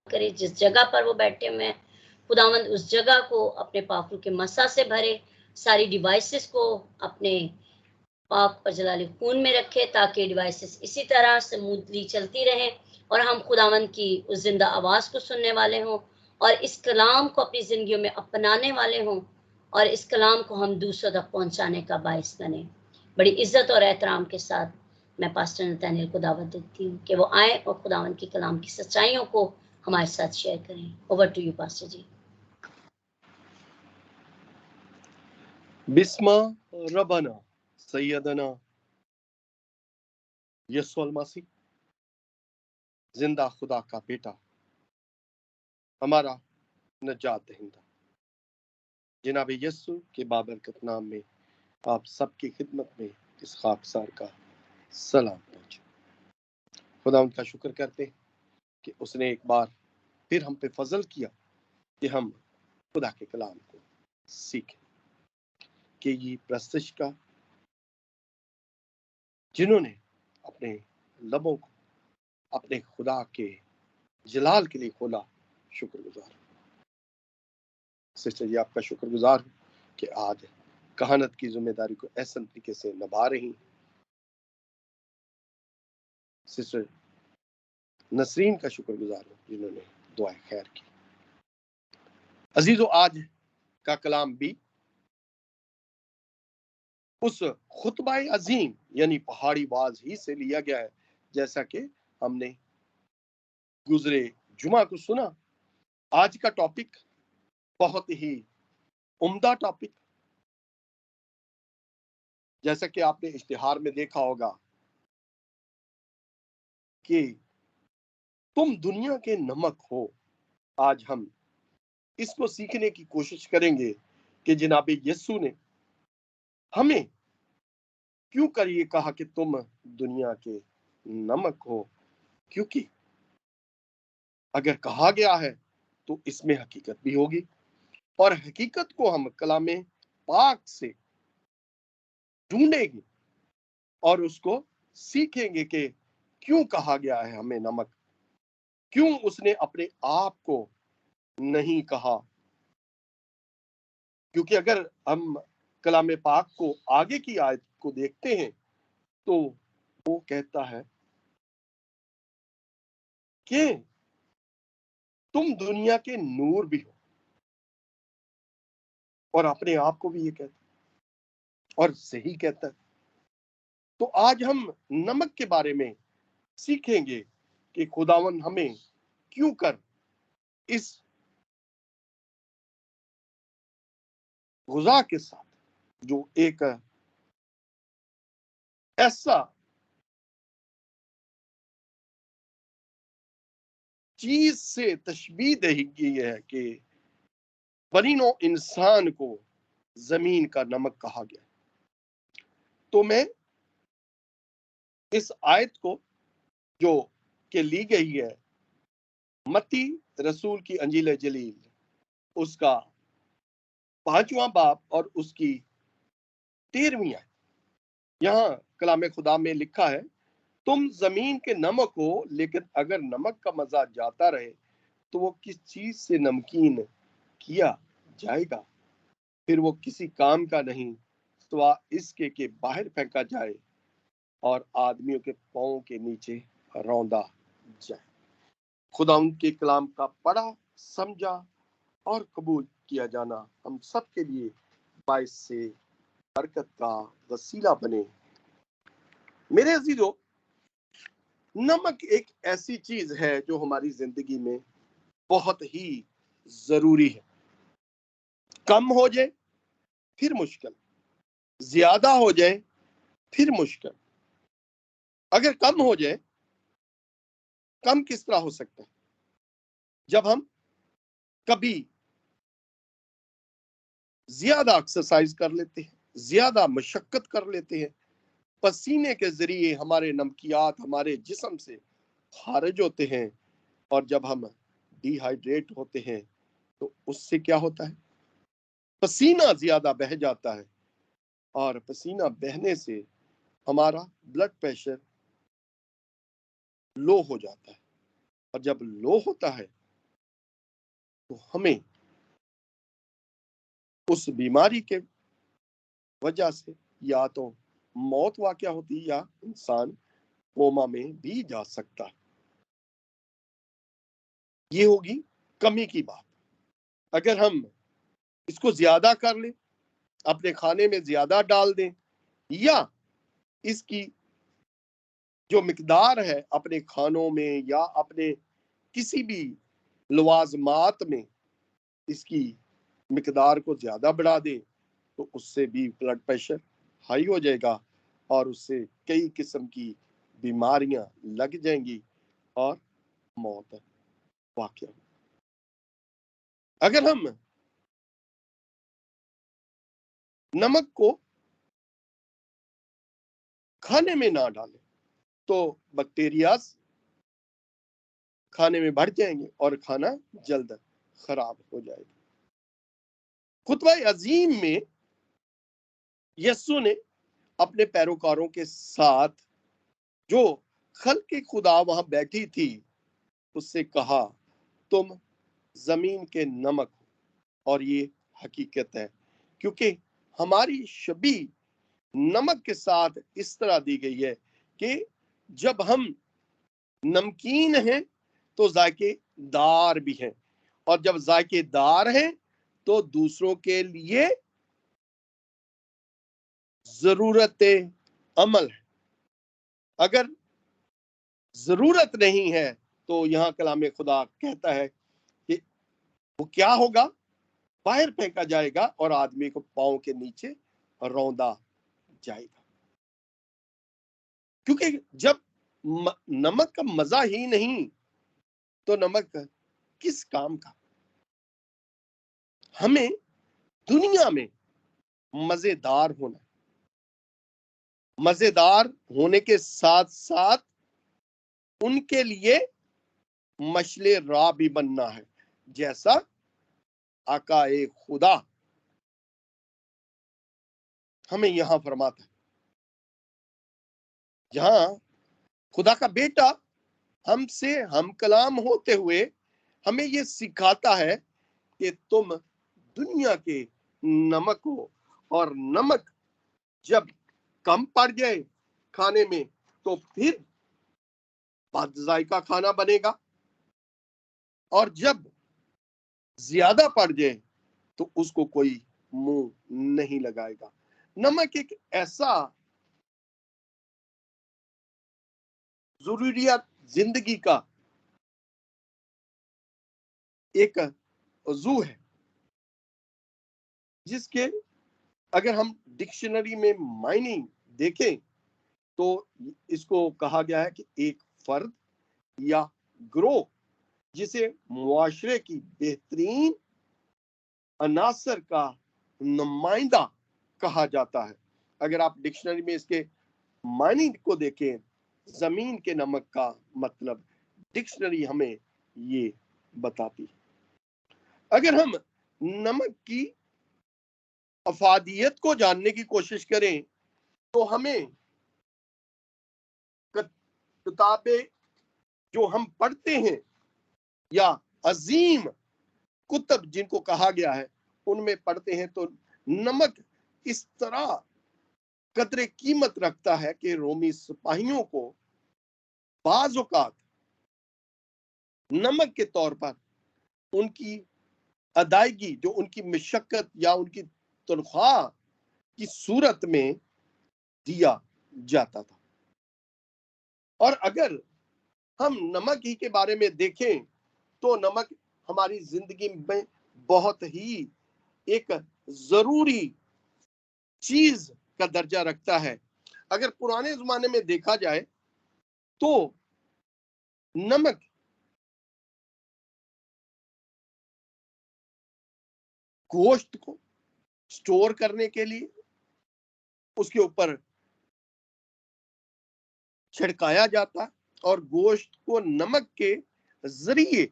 करे। जिस जगह पर वो बैठे हुए हैं, खुदावंद उस जगह को अपने पाक के मसा से भरे, सारी डिवाइसेस को अपने पाक और जलाली खून में रखे, ताकि डिवाइसेस इसी तरह स्मूथली चलती रहें और हम खुदावंद की उस जिंदा आवाज़ को सुनने वाले हों और इस कलाम को अपनी ज़िंदगियों में अपनाने वाले हों और इस कलाम को हम दूसरों तक पहुंचाने का बायस बने। बड़ी इज्जत और एहतराम के साथ मैं पास्टर नतनएल को दावत देती हूँ कि वो आए और खुदावंद की कलाम की सच्चाइयों को हमारे साथ शेयर करें। ओवर टू यू पास्टर जी। बिस्मा रबना सैयदना यीशु मसीह, जिंदा खुदा का बेटा, हमारा नजात दहिंदा, जनाब यीशु के बाबरकत नाम में आप सबकी खिदमत में इस खाकसार का सलाम पहुंचे। खुदा उनका शुक्र करते हैं कि उसने एक बार फिर हम पे फजल किया कि हम खुदा के कलाम को सीखें। कि ये प्रस्तश का जिन्होंने अपने लबों को अपने खुदा के जलाल के लिए खोला, शुक्रगुजार। सिस्टर जी, आपका शुक्रगुजार हूं कि आज कहानत की जिम्मेदारी को ऐसा तरीके से निभा रही। सिस्टर नसरीन का शुक्रगुजार हूं जिन्होंने दुआएं खैर की। अजीजों, आज का कलाम भी उस खुतबाए अजीम यानी पहाड़ी वाज ही से लिया गया है, जैसा कि हमने गुजरे जुमा को सुना। आज का टॉपिक बहुत ही उम्दा टॉपिक, जैसा कि आपने इश्तिहार में देखा होगा कि तुम दुनिया के नमक हो। आज हम इसको सीखने की कोशिश करेंगे कि जनाब यीशु ने हमें क्यों कर ये कहा कि तुम दुनिया के नमक हो, क्योंकि अगर कहा गया है तो इसमें हकीकत भी होगी और हकीकत को हम कलामे पाक से ढूंढेंगे और उसको सीखेंगे कि क्यों कहा गया है हमें नमक, क्यों उसने अपने आप को नहीं कहा। क्योंकि अगर हम कलामे पाक को आगे की आयत को देखते हैं तो वो कहता है कि तुम दुनिया के नूर भी हो, और अपने आप को भी ये कहता है और सही कहता है। तो आज हम नमक के बारे में सीखेंगे कि खुदावन हमें क्यों कर इस गुज़ा के साथ, जो एक ऐसा चीज से तशबीह दी गई है कि बनीनो इंसान को जमीन का नमक कहा गया। तो मैं इस आयत को जो के ली गई है मत्ती रसूल की अंजील जलील, उसका 5वां बाब और उसकी 13वीं आयत। यहाँ कलाम खुदा में लिखा है, तुम जमीन के नमक हो, लेकिन अगर नमक का मजा जाता रहे तो वो किस चीज से नमकीन किया जाएगा, फिर वो किसी काम का नहीं, सिवा इसके के बाहर फेंका जाए और आदमियों के पांव के नीचे रौंदा जाए। खुदा उनके कलाम का पढ़ा, समझा और कबूल किया जाना हम सब के लिए बाइस से बरकत का वसीला बने। मेरे अजीजों, नमक एक ऐसी चीज है जो हमारी जिंदगी में बहुत ही जरूरी है। कम हो जाए फिर मुश्किल, ज्यादा हो जाए फिर मुश्किल। अगर कम हो जाए, कम किस तरह हो सकता है? जब हम कभी ज्यादा एक्सरसाइज कर लेते हैं, ज्यादा मशक्कत कर लेते हैं, पसीने के जरिए हमारे नमकियात हमारे जिस्म से खारिज होते हैं, और जब हम डिहाइड्रेट होते हैं तो उससे क्या होता है? पसीना ज्यादा बह जाता है, और पसीना बहने से हमारा ब्लड प्रेशर लो हो जाता है, और जब लो होता है तो हमें उस बीमारी के वजह से या तो मौत वाक़या होती है या इंसान कोमा में भी जा सकता है। ये होगी कमी की बात। अगर हम इसको ज्यादा कर लें, अपने खाने में ज्यादा डाल दें, या इसकी जो मिकदार है अपने खानों में या अपने किसी भी लवाजमात में इसकी मिकदार को ज्यादा बढ़ा दें, तो उससे भी ब्लड प्रेशर हाई हो जाएगा और उससे कई किस्म की बीमारियां लग जाएंगी और मौत वाक़या। अगर हम नमक को खाने में ना डालें तो बैक्टीरियाज खाने में बढ़ जाएंगे और खाना जल्द खराब हो जाएगा। खुतबा अजीम में यस्सु ने अपने पैरोकारों के साथ जो खल्क़ खुदा वहां बैठी थी उससे कहा, तुम जमीन के नमक हो। और ये हकीकत है, क्योंकि हमारी शबी नमक के साथ इस तरह दी गई है कि जब हम नमकीन हैं तो जायकेदार भी हैं, और जब जायकेदार हैं तो दूसरों के लिए जरूरत अमल है। अगर जरूरत नहीं है तो यहाँ कलाम खुदा कहता है कि वो क्या होगा, बाहर फेंका जाएगा और आदमी को पांव के नीचे रौंदा जाएगा। क्योंकि जब नमक का मजा ही नहीं तो नमक किस काम का। हमें दुनिया में मजेदार होना, मजेदार होने के साथ साथ उनके लिए मशले राह भी बनना है, जैसा आकाए खुदा हमें यहां फरमाता है। जहां खुदा का बेटा हमसे हम कलाम होते हुए हमें ये सिखाता है कि तुम दुनिया के नमक हो, और नमक जब कम पड़ जाए खाने में तो फिर बद जायका खाना बनेगा, और जब ज्यादा पड़ जाए तो उसको कोई मुंह नहीं लगाएगा। नमक एक ऐसा जरूरियात जिंदगी का एक अजू है, जिसके अगर हम डिक्शनरी में मायने देखें तो इसको कहा गया है कि एक फर्द या ग्रोह जिसे मुआशरे की बेहतरीन अनासर का नुमाइंदा कहा जाता है। अगर आप डिक्शनरी में इसके मायने को देखें, जमीन के नमक का मतलब डिक्शनरी हमें ये बताती है। अगर हम नमक की अफादियत को जानने की कोशिश करें तो हमें किताबें जो हम पढ़ते हैं या अजीम कुतब जिनको कहा गया है उनमें पढ़ते हैं तो नमक इस तरह कदरे कीमत रखता है कि रोमी सिपाहियों को बाज़ औक़ात नमक के तौर पर उनकी अदायगी, जो उनकी मशक्कत या उनकी तनख्वाह की सूरत में दिया जाता था। और अगर हम नमक ही के बारे में देखें तो नमक हमारी जिंदगी में बहुत ही एक जरूरी चीज का दर्जा रखता है। अगर पुराने जमाने में देखा जाए तो नमक गोश्त को स्टोर करने के लिए उसके ऊपर छिड़काया जाता और गोश्त को नमक के जरिए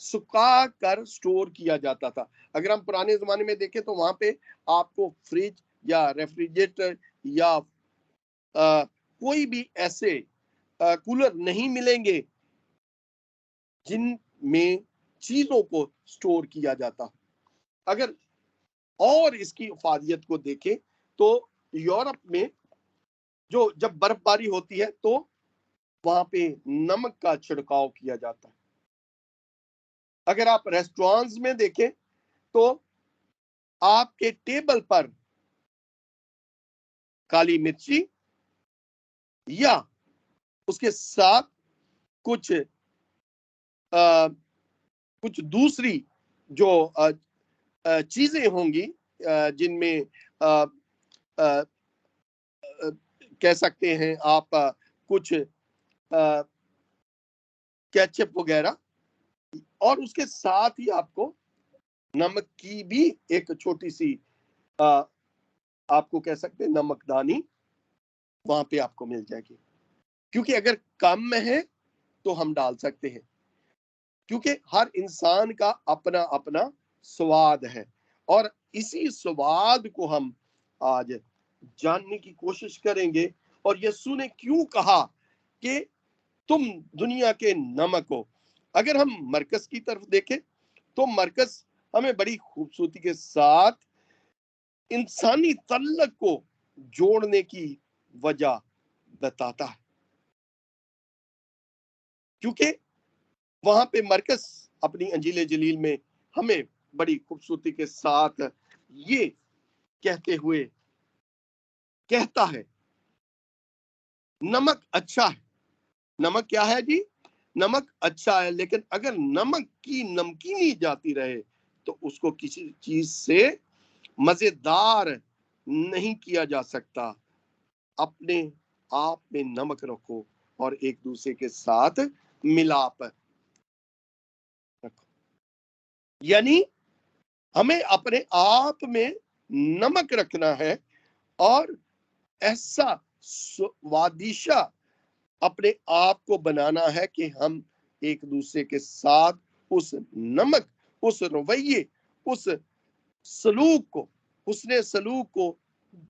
सुखा कर स्टोर किया जाता था। अगर हम पुराने जमाने में देखें तो वहां पे आपको फ्रिज या रेफ्रिजरेटर या कोई भी ऐसे कूलर नहीं मिलेंगे जिनमें चीजों को स्टोर किया जाता है। अगर और इसकी इफादियत को देखें तो यूरोप में जो जब बर्फबारी होती है तो वहां पे नमक का छिड़काव किया जाता है। अगर आप रेस्टोरेंट्स में देखें तो आपके टेबल पर काली मिर्ची या उसके साथ कुछ कुछ दूसरी जो चीजें होंगी जिनमें कह सकते हैं आप कुछ केचप वगैरह, और उसके साथ ही आपको नमक की भी एक छोटी सी आपको कह सकते हैं नमकदानी वहां पे आपको मिल जाएगी। क्योंकि अगर कम में है तो हम डाल सकते हैं, क्योंकि हर इंसान का अपना अपना स्वाद है, और इसी स्वाद को हम आज जानने की कोशिश करेंगे। और यीशु ने क्यों कहा कि तुम दुनिया के नमक हो। अगर हम मरकस की तरफ देखें तो मरकस हमें बड़ी खूबसूरती के साथ इंसानी तल्लक को जोड़ने की वजह बताता है, क्योंकि वहां पे मरकस अपनी अंजील जलील में हमें बड़ी खूबसूरती के साथ ये कहते हुए कहता है, नमक अच्छा है। नमक क्या है जी? नमक अच्छा है, लेकिन अगर नमक की नमकीनी जाती रहे तो उसको किसी चीज से मजेदार नहीं किया जा सकता। अपने आप में नमक रखो और एक दूसरे के साथ मिलाप रखो। यानी हमें अपने आप में नमक रखना है और ऐसा स्वादिशा अपने आप को बनाना है कि हम एक दूसरे के साथ उस नमक, उस रवैये, उस सलूक को, उसने सलूक को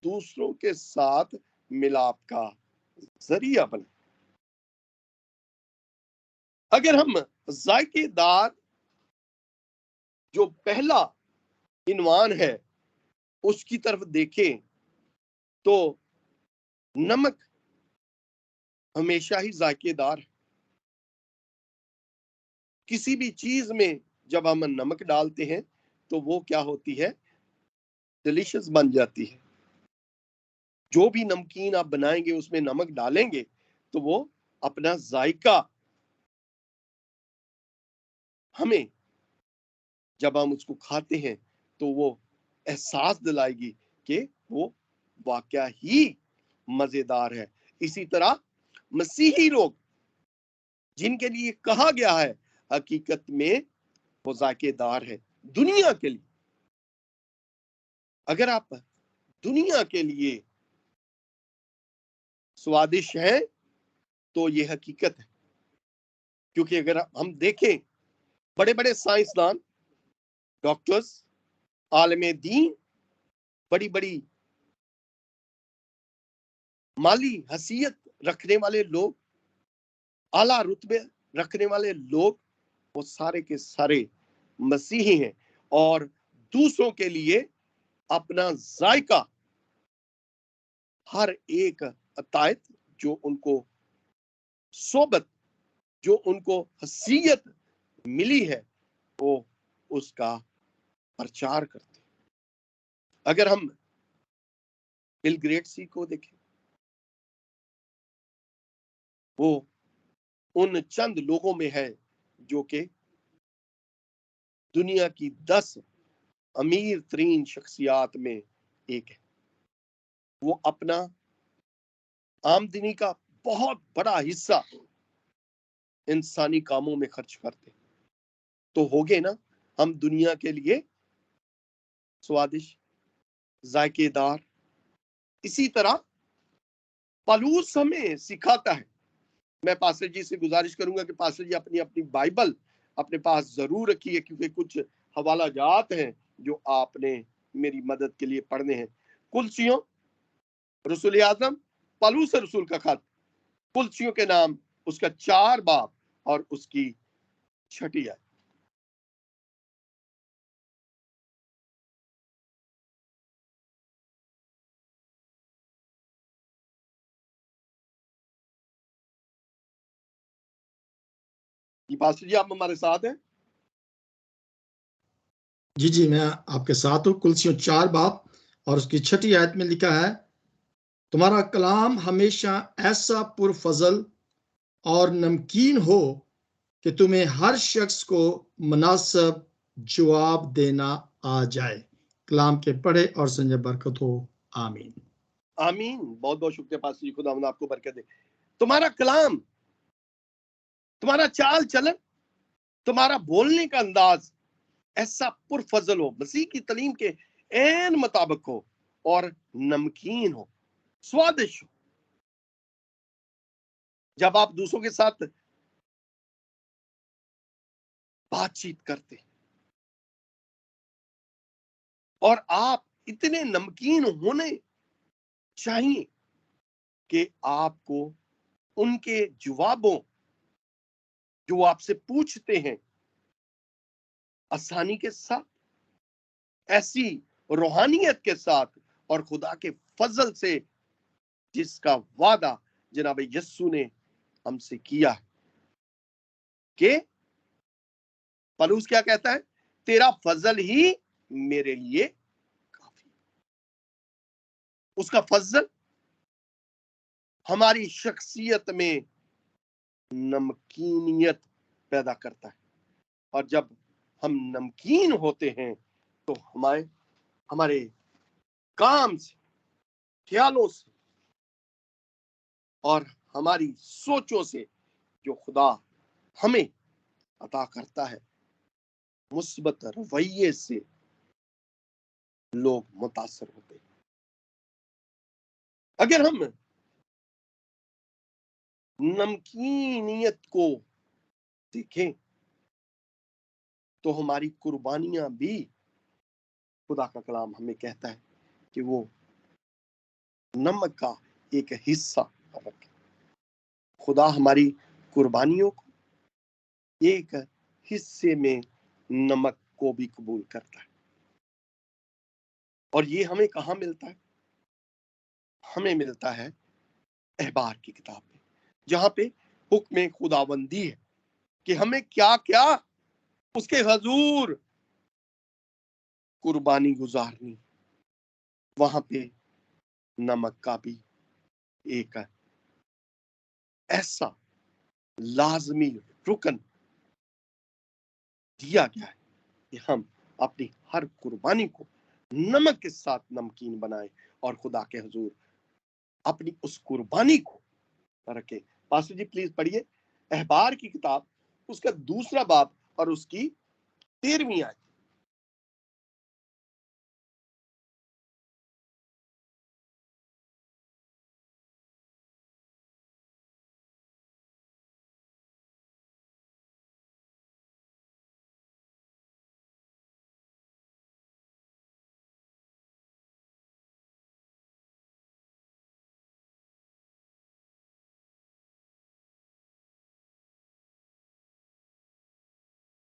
दूसरों के साथ मिलाप का जरिया बने। अगर हम जायकेदार जो पहला इनवान है उसकी तरफ देखें तो नमक हमेशा ही जायकेदार है। किसी भी चीज में जब हम नमक डालते हैं तो वो क्या होती है? डिलीशियस बन जाती है। जो भी नमकीन आप बनाएंगे उसमें नमक डालेंगे तो वो अपना जायका हमें, जब हम उसको खाते हैं तो वो एहसास दिलाएगी कि वो वाकया ही मजेदार है। इसी तरह मसीही लोग जिनके लिए कहा गया है हकीकत में वो जायकेदार है दुनिया के लिए। अगर आप दुनिया के लिए स्वादिष्ट हैं तो ये हकीकत है। क्योंकि अगर हम देखें बड़े बड़े साइंसदान, डॉक्टर्स, आलमे दीन, बड़ी बड़ी माली हसीयत रखने वाले लोग, आला रुतबे रखने वाले लोग, वो सारे के सारे मसीही हैं और दूसरों के लिए अपना जायका, हर एक अतायत जो उनको सोबत, जो उनको हसीयत मिली है, वो उसका प्रचार करते। अगर हम बिल ग्रेट्स को देखें, वो उन चंद लोगों में है जो कि दुनिया की 10 अमीर तरीन शख्सियात में एक है। वो अपना आमदनी का बहुत बड़ा हिस्सा इंसानी कामों में खर्च करते। तो हो गए ना हम दुनिया के लिए स्वादिष्ट, जायकेदार। इसी तरह पलूस हमें सिखाता है। मैं पास्टर जी से गुजारिश करूंगा कि पास्टर जी अपनी अपनी बाइबल अपने पास जरूर रखिए, क्योंकि कुछ हवाला जात हैं जो आपने मेरी मदद के लिए पढ़ने हैं। कुलसियों, रसूल आजम पलूस रसूल का खत, कुलसियों के नाम, उसका 4 बाब और उसकी 6 आयत। जी पास्टर जी, आप हमारे साथ हैं? जी जी, मैं आपके साथ हूँ। कुलसियों 4 बाब और उसकी 6 आयत में लिखा है, तुम्हारा कलाम हमेशा ऐसा पुरफजल और नमकीन हो कि तुम्हें हर शख्स को मुनासिब जवाब देना आ जाए। कलाम के पढ़े और संजय बरकत हो। आमीन। आमीन। बहुत बहुत शुक्रिया पास्टर जी, खुदा आपको बरकत दे। तुम्हारा कलाम, तुम्हारा चाल चलन, तुम्हारा बोलने का अंदाज ऐसा पुरफजल हो, मसीह की तालीम के ऐन मुताबिक हो और नमकीन हो, स्वादिष्ट हो। जब आप दूसरों के साथ बातचीत करते और आप इतने नमकीन होने चाहिए कि आपको उनके जवाबों जो आपसे पूछते हैं आसानी के साथ, ऐसी रूहानियत के साथ और खुदा के फजल से जिसका वादा जनाब यस्सु ने हमसे किया है कि पलूस क्या कहता है, तेरा फजल ही मेरे लिए काफी। उसका फजल हमारी शख्सियत में नमकीनियत पैदा करता है, और जब हम नमकीन होते हैं तो हमारे काम से, ख्यालों से और हमारी सोचों से जो खुदा हमें अता करता है, मुस्बत रवैये से लोग मुतासर होते हैं। अगर हम नमकीनियत को देखें तो हमारी कुर्बानियां भी, खुदा का कलाम हमें कहता है कि वो नमक का एक हिस्सा रखे। खुदा हमारी कुर्बानियों को एक हिस्से में नमक को भी कबूल करता है। और ये हमें कहाँ मिलता है? हमें मिलता है अहबार की किताब में, जहां पे हुक्म खुदाबंदी है कि हमें क्या क्या उसके हजूर कुर्बानी गुजारनी। वहां पे नमक का भी एक ऐसा लाजमी रुकन दिया गया है कि हम अपनी हर कुर्बानी को नमक के साथ नमकीन बनाएं और खुदा के हुजूर अपनी उस कुर्बानी को रखें। पास्टर जी प्लीज पढ़िए अहबार की किताब, उसका 2 बाब और उसकी 13वीं आयत।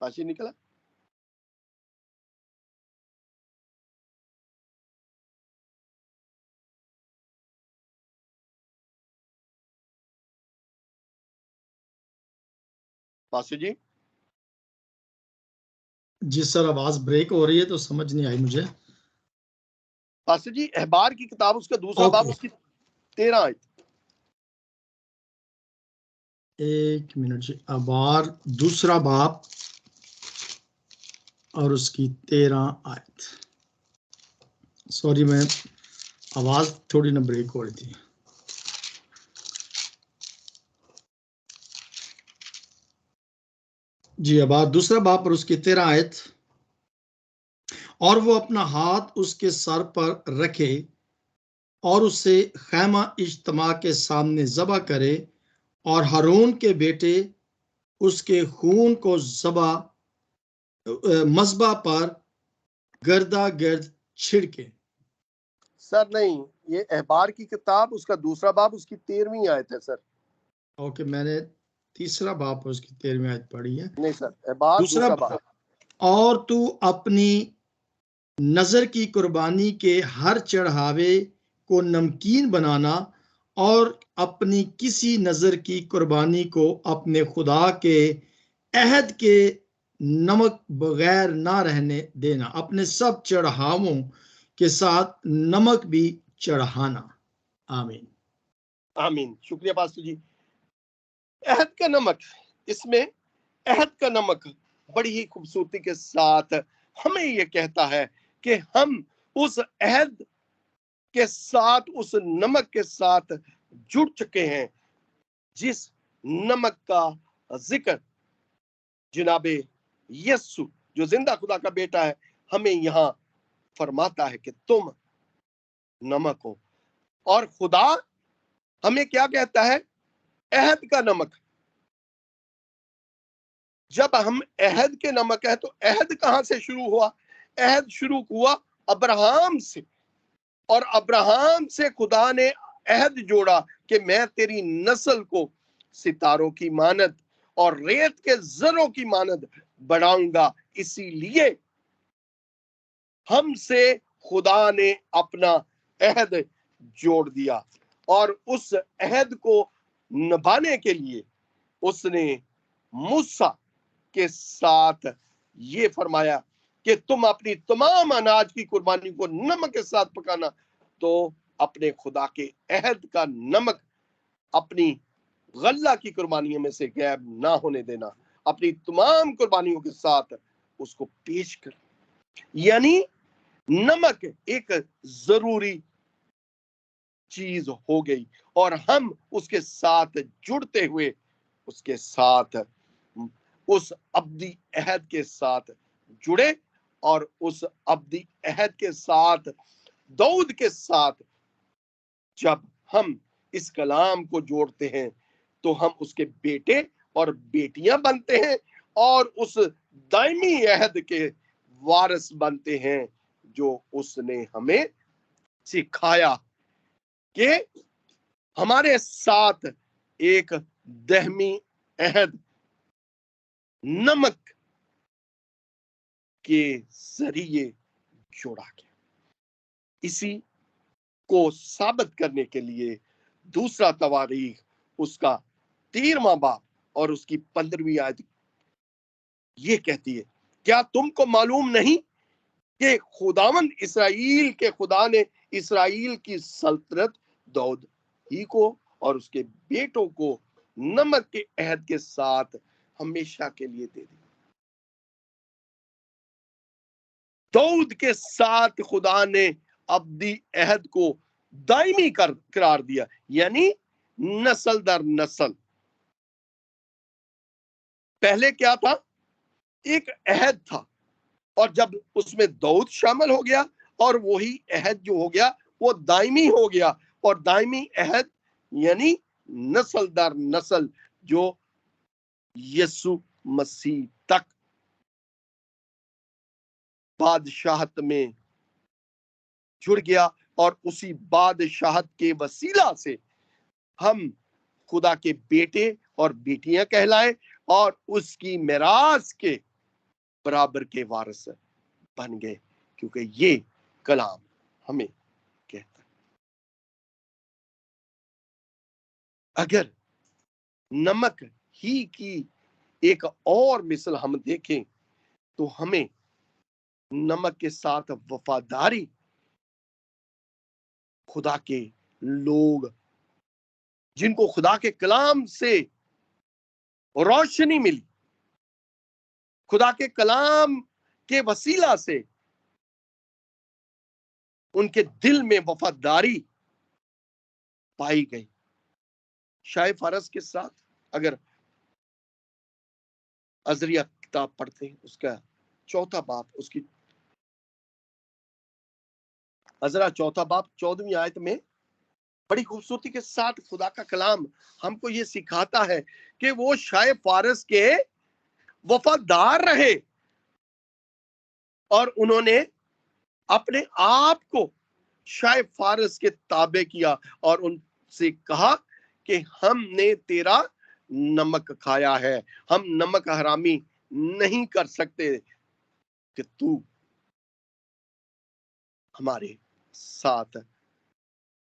पास्टर निकला? पास्टर जी? जी सर, आवाज ब्रेक हो रही है तो समझ नहीं आई मुझे। पास्टर जी अहबार की किताब, उसका 2 बाब, उसकी 13 आयत। 1 मिनट जी। अहबार 2 बाब और उसकी 13 आयत। सॉरी, मैं आवाज थोड़ी ना ब्रेक हो रही थी। जी, अहबार 2 बाब और उसकी 13 आयत। और वो अपना हाथ उसके सर पर रखे और उसे खैमा इज्तिमा के सामने ज़बह करे और हारून के बेटे उसके खून को मज़बा पर गर्दा गर्द छिड़के। सर नहीं, ये अहबार की किताब, उसका 2 बाब, उसकी 13वीं आयत है सर। ओके, मैंने 3 बाब और उसकी 13वीं आयत पढ़ी है। नहीं सर, अहबार 2 बाब। और तू अपनी नजर की कुर्बानी के हर चढ़ावे को नमकीन बनाना और अपनी किसी नजर की कुर्बानी को अपने खुदा के अहद के नमक बगैर ना रहने देना, अपने सब चढ़ावों के साथ नमक भी चढ़ाना। आमीन। आमीन। शुक्रिया पास्टर जी। अहद का नमक, इसमें अहद का नमक बड़ी ही खूबसूरती के साथ हमें यह कहता है कि हम उस अहद के साथ, उस नमक के साथ जुड़ चुके हैं, जिस नमक का जिक्र जनाबे यस्सु जो जिंदा खुदा का बेटा है हमें यहां फरमाता है कि तुम नमक हो। और खुदा हमें क्या कहता है? अहद का नमक। जब हम अहद के नमक है तो अहद कहां से शुरू हुआ? अहद शुरू हुआ अब्राहम से, और अब्राहम से खुदा ने अहद जोड़ा कि मैं तेरी नस्ल को सितारों की मानद और रेत के जरों की मानद बढ़ाऊंगा। इसीलिए हमसे खुदा ने अपना अहद जोड़ दिया, और उस अहद को निभाने के लिए उसने मूसा के साथ ये फरमाया कि तुम अपनी तमाम अनाज की कुर्बानी को नमक के साथ पकाना। तो अपने खुदा के अहद का नमक अपनी गल्ला की कुर्बानियों में से गैब ना होने देना, अपनी तमाम कुर्बानियों के साथ उसको पेश कर। यानी नमक एक जरूरी चीज हो गई, और हम उसके साथ जुड़ते हुए उसके साथ उस अब्दी अहद के साथ जुड़े, और उस अब्दी अहद के साथ, दाऊद के साथ जब हम इस कलाम को जोड़ते हैं तो हम उसके बेटे और बेटियां बनते हैं, और उस दायमी अहद के वारिस बनते हैं जो उसने हमें सिखाया कि हमारे साथ एक दहमी अहद नमक के जरिए जोड़ा गया। इसी को साबित करने के लिए दूसरा तवारीख उसका 13वां बाब और उसकी 15वीं आयत ये कहती है, क्या तुमको मालूम नहीं कि खुदावंद इसराइल के खुदा ने इसराइल की सल्तनत दाऊद ही को और उसके बेटों को नमक के अहद के साथ हमेशा के लिए दे दी। दाऊद के साथ खुदा ने अब्दी अहद को दायमी करार दिया, यानी नस्ल दर नस्ल। पहले क्या था? एक अहद था, और जब उसमें दाऊद शामिल हो गया और वही अहद जो हो गया वो दायमी हो गया, और दायमी अहद यानी नस्ल दर नस्ल जो यीशु मसीह तक बादशाहत में जुड़ गया, और उसी बादशाहत के वसीला से हम खुदा के बेटे और बेटियां कहलाए और उसकी मिरास के बराबर के वारिस बन गए, क्योंकि ये कलाम हमें कहता है। अगर नमक ही की एक और मिसाल हम देखें तो हमें नमक के साथ वफादारी, खुदा के लोग जिनको खुदा के कलाम से रोशनी मिली, खुदा के कलाम के वसीला से उनके दिल में वफादारी पाई गई। शाय फारस के साथ अगर अजरिया किताब पढ़ते हैं उसका 4था बाब, उसकी अजरा 4था बाब 14वीं आयत में बड़ी खूबसूरती के साथ खुदा का कलाम हमको ये सिखाता है कि वो शाय फारस के वफादार रहे, और उन्होंने अपने आप को शाय फारस के ताबे किया और उनसे कहा कि हमने तेरा नमक खाया है, हम नमक हरामी नहीं कर सकते कि तू हमारे साथ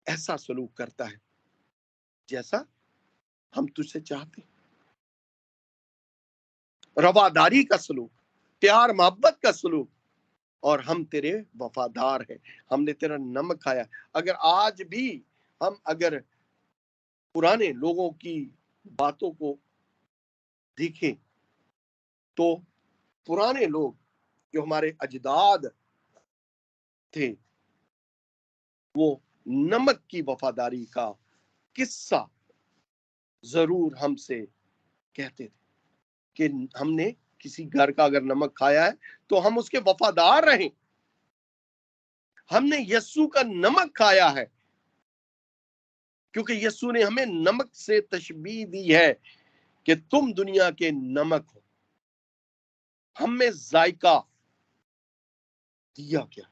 ऐसा सलूक करता है जैसा हम तुझसे चाहते। रवादारी का सलूक, प्यार मोहब्बत का सलूक, और हम तेरे वफादार हैं, हमने तेरा नमक खाया। अगर आज भी हम अगर पुराने लोगों की बातों को देखें तो पुराने लोग जो हमारे अजदाद थे वो नमक की वफादारी का किस्सा जरूर हमसे कहते थे कि हमने किसी घर का अगर नमक खाया है तो हम उसके वफादार रहें। हमने यस्सु का नमक खाया है क्योंकि यस्सु ने हमें नमक से तशबीह दी है कि तुम दुनिया के नमक हो। हमें जायका दिया गया।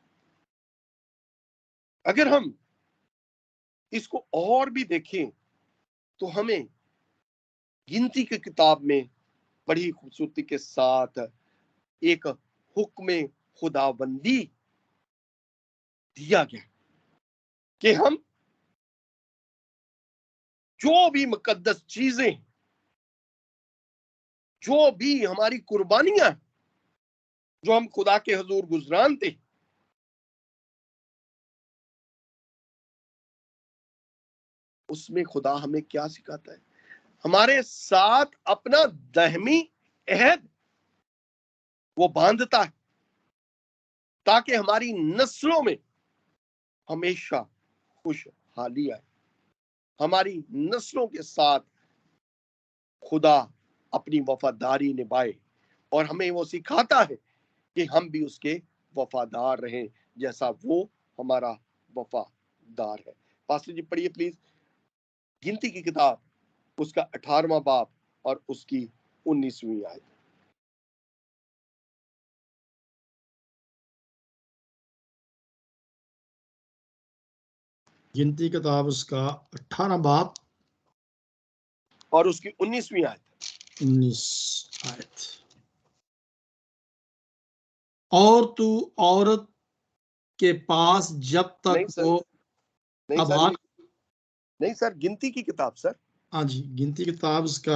अगर हम इसको और भी देखें तो हमें गिनती की किताब में बड़ी खूबसूरती के साथ एक हुक्म खुदाबंदी दिया गया कि हम जो भी मुकद्दस चीजें, जो भी हमारी कुर्बानियां जो हम खुदा के हुजूर गुजरान थे, उसमें खुदा हमें क्या सिखाता है? हमारे साथ अपना दहमी अहद वो बांधता है ताकि हमारी नस्लों में हमेशा खुशहाली आए। हमारी नस्लों के साथ खुदा अपनी वफादारी निभाए और हमें वो सिखाता है कि हम भी उसके वफादार रहें जैसा वो हमारा वफादार है। पास्टर जी पढ़िए प्लीज गिनती की किताब उसका 18वां बाब और उसकी 19वीं आयत। गिनती किताब उसका 18 बाब और उसकी 19वीं आयत। 19 आयत। और तू औरत के पास जब तक नहीं सर, वो नहीं सर, आबाद, नहीं सर, गिनती की किताब सर। हाँ जी, गिनती किताब उसका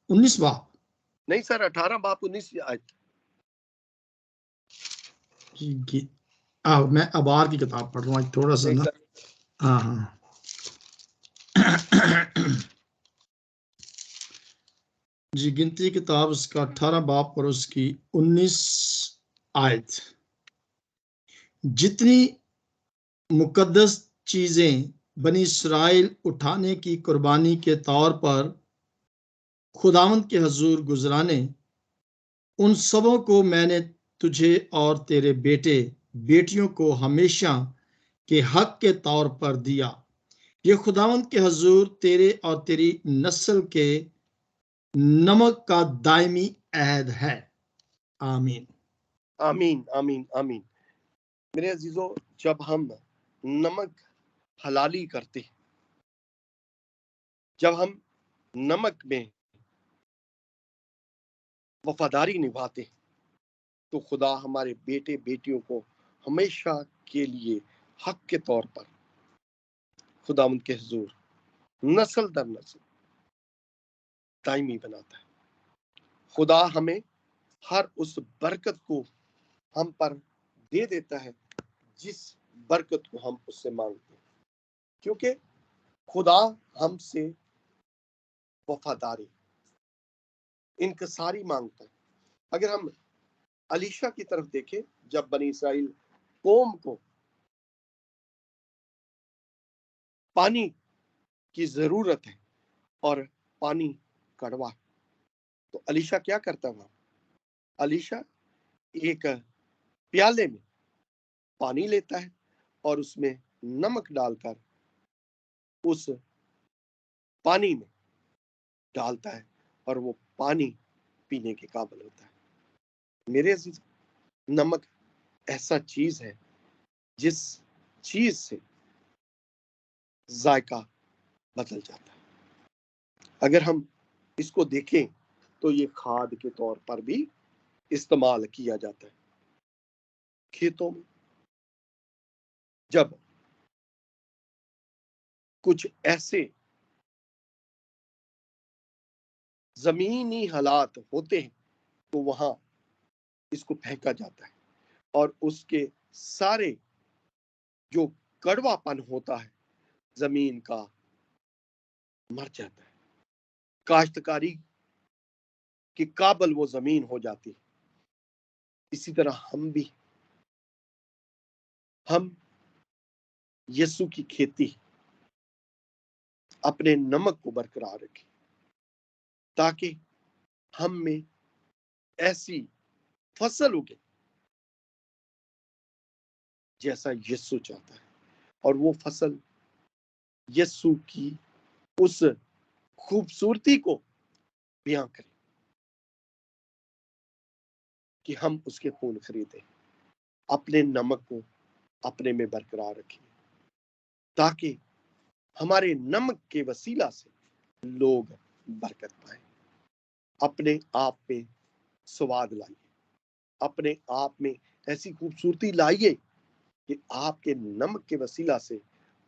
19 बाब। नहीं सर, 18 बाब 19 आयत। जी मैं अबार की किताब पढ़ रहा हूँ थोड़ा सा नहीं ना। सर, हाँ हाँ जी, गिनती किताब उसका 18 बाब और उसकी 19 आयत। जितनी मुकद्दस चीजें बनी इस्राइल उठाने की कुर्बानी के तौर पर खुदावंद के हजूर गुजराने, उन सबों को मैंने तुझे और तेरे बेटे बेटियों को हमेशा के हक के तौर पर दिया। ये खुदावंद के हजूर तेरे और तेरी नस्ल के नमक का दायमी अहद है। आमीन आमीन आमीन आमीन। मेरे अजीजों, जब हम नमक हलाली करते, जब हम नमक में वफादारी निभाते तो खुदा हमारे बेटे बेटियों को हमेशा के लिए हक के तौर पर खुदा उनके हुजूर नस्ल दर नस्ल दायमी बनाता है। खुदा हमें हर उस बरकत को हम पर दे देता है जिस बरकत को हम उससे मांगते हैं, क्योंकि खुदा हमसे वफादारी इनकसारी मांगता है। अगर हम अलीशा की तरफ देखें, जब बनी इसराइल कौम को पानी की जरूरत है और पानी कड़वा है, तो अलीशा क्या करता है? अलीशा एक प्याले में पानी लेता है और उसमें नमक डालकर उस पानी में डालता है और वो पानी पीने के काबिल होता है। मेरे अजीज, नमक ऐसा चीज है जिस चीज से जायका बदल जाता है। अगर हम इसको देखें तो ये खाद के तौर पर भी इस्तेमाल किया जाता है। खेतों में जब कुछ ऐसे जमीनी हालात होते हैं तो वहां इसको फेंका जाता है और उसके सारे जो कड़वापन होता है जमीन का मर जाता है। काश्तकारी के काबिल वो जमीन हो जाती है। इसी तरह हम यीशु की खेती अपने नमक को बरकरार रखें ताकि हम में ऐसी फसल उगे जैसा यीशु चाहता है, और वो फसल यीशु की उस खूबसूरती को बयां करे कि हम उसके खून खरीदे, अपने नमक को अपने में बरकरार रखें ताकि हमारे नमक के वसीला से लोग बरकत पाए। अपने आप में स्वाद लाइए, अपने आप में ऐसी खूबसूरती लाइए कि आपके नमक के वसीला से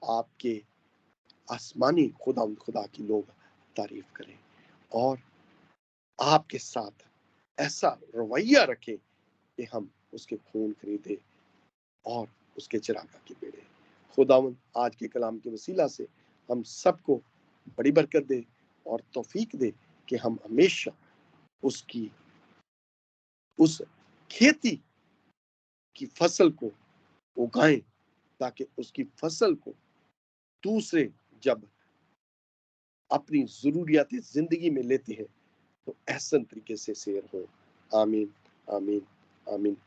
आपके आसमानी खुदा की लोग तारीफ करें और आपके साथ ऐसा रवैया रखें कि हम उसके खून खरीदे और उसके चिरागा की बेड़े। खुदावंद आज के कलाम के वसीला से हम सबको बड़ी बरकत दे और तौफीक दे कि हम हमेशा उसकी उस खेती की फसल को उगाएं ताकि उसकी फसल को दूसरे जब अपनी जरूरियात जिंदगी में लेते हैं तो एहसन तरीके से शेयर हो। आमीन आमीन आमीन।